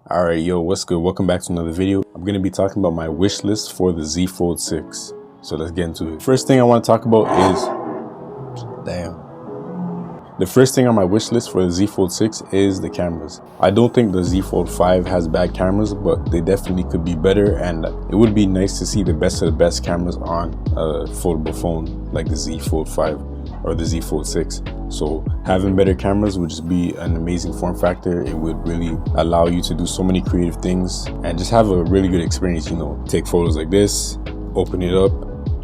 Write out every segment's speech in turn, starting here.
Alright, yo, what's good? Welcome back to another video. I'm going to be talking about my wish list for the Z Fold 6. So let's get into it. First thing I want to talk about is... The first thing on my wish list for the Z Fold 6 is the cameras. I don't think the Z Fold 5 has bad cameras, but they definitely could be better, and it would be nice to see the best of the best cameras on a foldable phone like the Z Fold 5 or the Z Fold 6. So having better cameras would just be an amazing form factor. It would really allow you to do so many creative things and just have a really good experience, you know, take photos like this, open it up,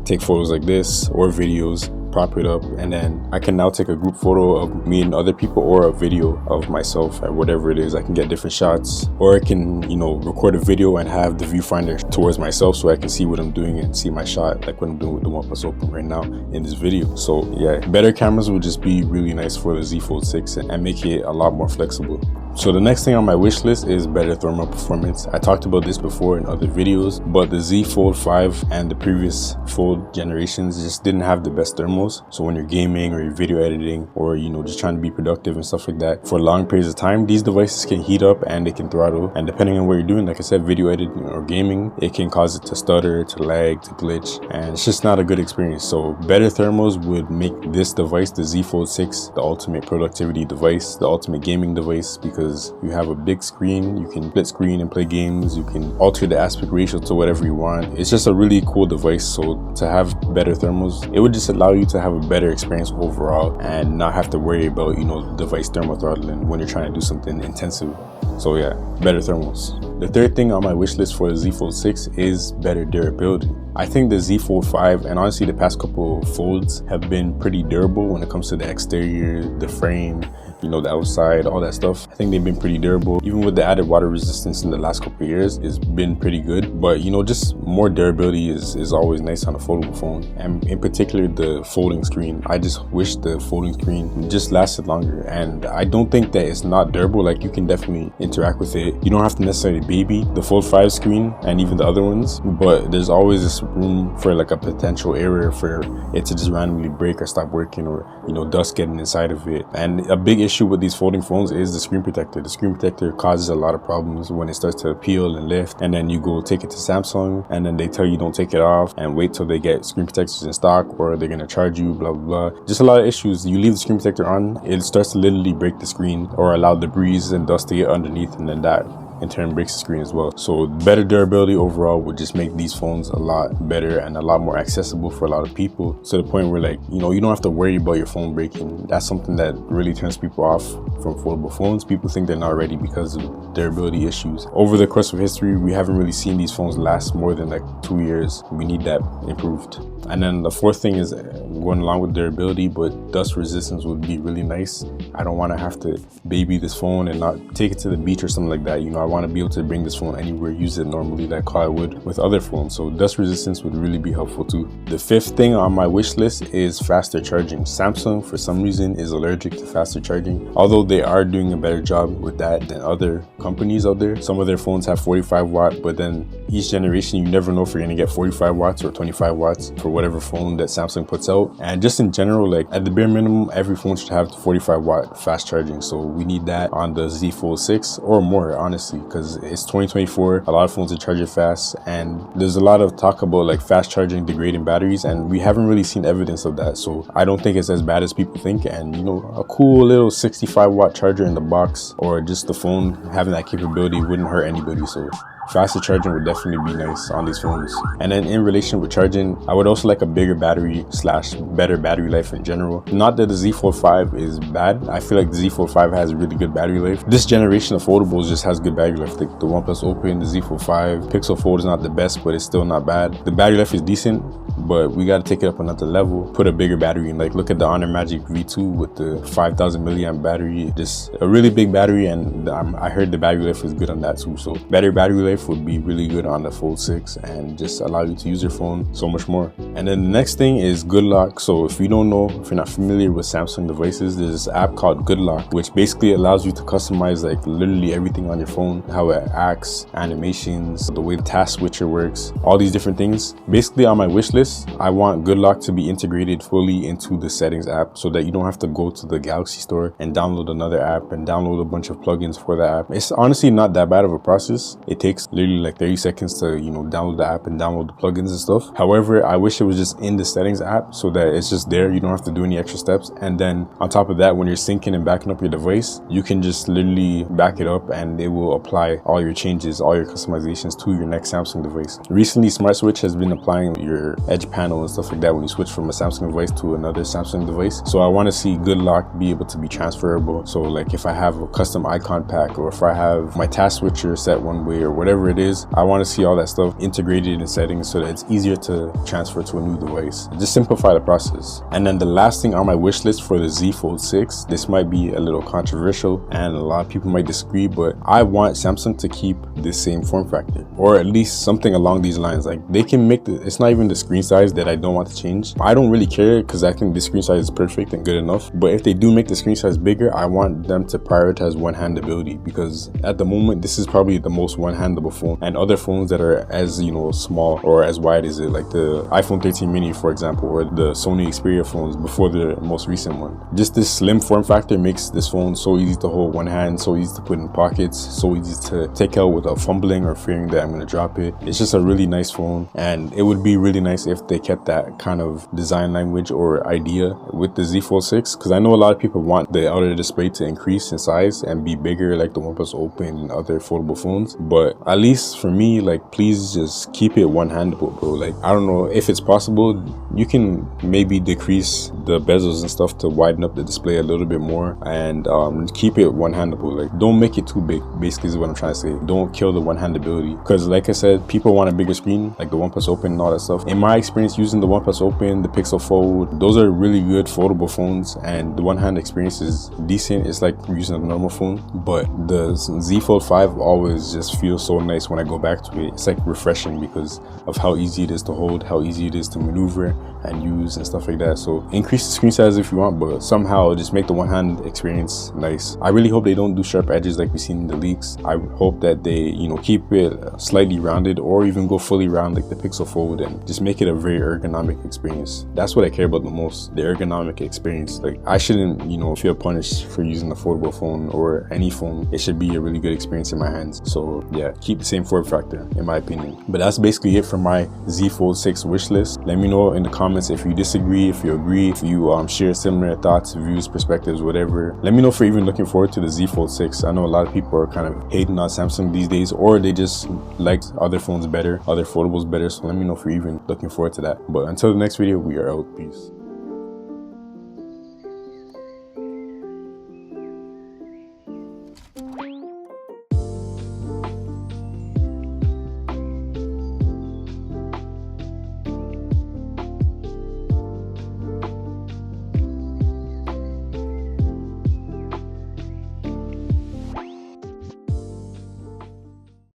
take photos like this or videos, prop it up, and then I can now take a group photo of me and other people or a video of myself or whatever it is. I can get different shots, or I can, you know, record a video and have the viewfinder towards myself so I can see what I'm doing and see my shot, like what I'm doing with the OnePlus Open right now in this video. So yeah, better cameras would just be really nice for the Z Fold 6 and make it a lot more flexible. So the next thing on my wish list is better thermal performance. I talked about this before in other videos, but the Z Fold 5 and the previous Fold generations just didn't have the best thermals. So when you're gaming or you're video editing or, you know, just trying to be productive and stuff like that for long periods of time, these devices can heat up and they can throttle. And depending on what you're doing, like I said, video editing or gaming, it can cause it to stutter, to lag, to glitch, and it's just not a good experience. So better thermals would make this device, the Z Fold 6, the ultimate productivity device, the ultimate gaming device, because you have a big screen, you can split screen and play games, you can alter the aspect ratio to whatever you want. It's just a really cool device. So to have better thermals, it would just allow you to have a better experience overall and not have to worry about, you know, device thermal throttling when you're trying to do something intensive. So yeah, better thermals. The third thing on my wish list for the Z Fold 6 is better durability. I think the Z Fold 5 and honestly the past couple folds have been pretty durable when it comes to the exterior, the frame, you know, the outside, all that stuff. I think they've been pretty durable. Even with the added water resistance in the last couple of years, it's been pretty good. But, you know, just more durability is always nice on a foldable phone. And in particular, the folding screen. I just wish the folding screen just lasted longer. And I don't think that it's not durable. Like, you can definitely interact with it. You don't have to necessarily baby the Fold 5 screen and even the other ones. But there's always this room for like a potential error for it to just randomly break or stop working, or, you know, dust getting inside of it. And a big issue with these folding phones is the screen protector. The screen protector causes a lot of problems when it starts to peel and lift, and then you go take it to Samsung and then they tell you don't take it off and wait till they get screen protectors in stock, or they're gonna charge you, blah blah blah. Just a lot of issues. You leave the screen protector on, it starts to literally break the screen or allow debris and dust to get underneath, and then that in turn breaks the screen as well. So better durability overall would just make these phones a lot better and a lot more accessible for a lot of people, to the point where, like, you know, you don't have to worry about your phone breaking. That's something that really turns people off from foldable phones. People think they're not ready because of durability issues. Over the course of history, we haven't really seen these phones last more than like 2 years. We need that improved. And then the fourth thing is going along with durability, but dust resistance would be really nice. I don't want to have to baby this phone and not take it to the beach or something like that. You know, I want to be able to bring this phone anywhere, use it normally like how I would with other phones. So dust resistance would really be helpful too. The fifth thing on my wish list is faster charging. Samsung, for some reason, is allergic to faster charging, although they are doing a better job with that than other companies out there. Some of their phones have 45 watt, but then each generation, you never know if you're going to get 45 watts or 25 watts for whatever phone that Samsung puts out. And just in general, like at the bare minimum, every phone should have 45 watt fast charging. So we need that on the Z Fold 6 or more, honestly, because it's 2024. A lot of phones are charging fast, and there's a lot of talk about like fast charging degrading batteries, and we haven't really seen evidence of that. So I don't think it's as bad as people think. And, you know, a cool little 65 watt charger in the box, or just the phone having that capability, wouldn't hurt anybody. So faster charging would definitely be nice on these phones. And then in relation with charging, I would also like a bigger battery / better battery life in general. Not that the Z Fold 5 is bad. I feel like the Z Fold 5 has really good battery life. This generation of foldables just has good battery life. The OnePlus Open, the Z Fold 5, Pixel Fold is not the best, but it's still not bad. The battery life is decent, but we got to take it up another level, put a bigger battery in. Like, look at the Honor Magic V2 with the 5,000 milliamp battery, just a really big battery. And I heard the battery life is good on that too. So better battery life life would be really good on the Fold 6 and just allow you to use your phone so much more. And then the next thing is Good Lock. So if you don't know, if you're not familiar with Samsung devices, there's this app called Good Lock, which basically allows you to customize like literally everything on your phone, how it acts, animations, the way the task switcher works, all these different things. Basically on my wish list, I want Good Lock to be integrated fully into the settings app so that you don't have to go to the Galaxy store and download another app and download a bunch of plugins for the app. It's honestly not that bad of a process. It takes literally like 30 seconds to, download the app and download the plugins and stuff. However, I wish it was just in the settings app so that it's just there. You don't have to do any extra steps. And then on top of that, when you're syncing and backing up your device, you can just literally back it up and it will apply all your changes, all your customizations to your next Samsung device. Recently, Smart Switch has been applying your edge panel and stuff like that when you switch from a Samsung device to another Samsung device. So I want to see Good Lock be able to be transferable. So like if I have a custom icon pack, or if I have my task switcher set one way, or whatever it is, I want to see all that stuff integrated in settings so that it's easier to transfer to a new device. Just simplify the process. And then the last thing on my wish list for the Z Fold 6, this might be a little controversial and a lot of people might disagree, but I want Samsung to keep this same form factor, or at least something along these lines. Like they can make it's not even the screen size that I don't want to change. I don't really care because I think the screen size is perfect and good enough. But if they do make the screen size bigger, I want them to prioritize one-handability, because at the moment this is probably the most one-handable phone, and other phones that are as small or as wide as it, like the iPhone 13 mini for example, or the Sony Xperia phones before the most recent one. Just this slim form factor makes this phone so easy to hold one hand, so easy to put in pockets, so easy to take out without fumbling or fearing that I'm going to drop it. It's just a really nice phone, and it would be really nice if they kept that kind of design language or idea with the Z Fold 6, because I know a lot of people want the outer display to increase in size and be bigger like the OnePlus Open and other foldable phones. But at least for me, like, please just keep it one-handable, bro. Like, I don't know if it's possible, you can maybe decrease the bezels and stuff to widen up the display a little bit more, and keep it one-handable. Like, don't make it too big, basically is what I'm trying to say. Don't kill the one-handability, because like I said, people want a bigger screen like the OnePlus Open and all that stuff. In my experience using the OnePlus Open, the Pixel Fold, those are really good foldable phones, and the one-hand experience is decent. It's like using a normal phone. But the Z Fold 5 always just feels so nice when I go back to it. It's like refreshing because of how easy it is to hold, how easy it is to maneuver and use and stuff like that. So increase the screen size if you want, but somehow just make the one-hand experience nice. I really hope they don't do sharp edges like we've seen in the leaks. I hope that they keep it slightly rounded, or even go fully round like the Pixel Fold, and just make it a very ergonomic experience. That's what I care about the most, the ergonomic experience. Like, I shouldn't feel punished for using a foldable phone or any phone. It should be a really good experience in my hands. So yeah, keep the same form factor in my opinion. But that's basically it for my Z Fold 6 wish list. Let me know in the comments if you disagree, if you agree, if you share similar thoughts, views, perspectives, whatever. Let me know if you're even looking forward to the Z Fold 6. I know a lot of people are kind of hating on Samsung these days, or they just like other phones better, other foldables better. So let me know if you're even looking forward to that. But until the next video, we are out. Peace.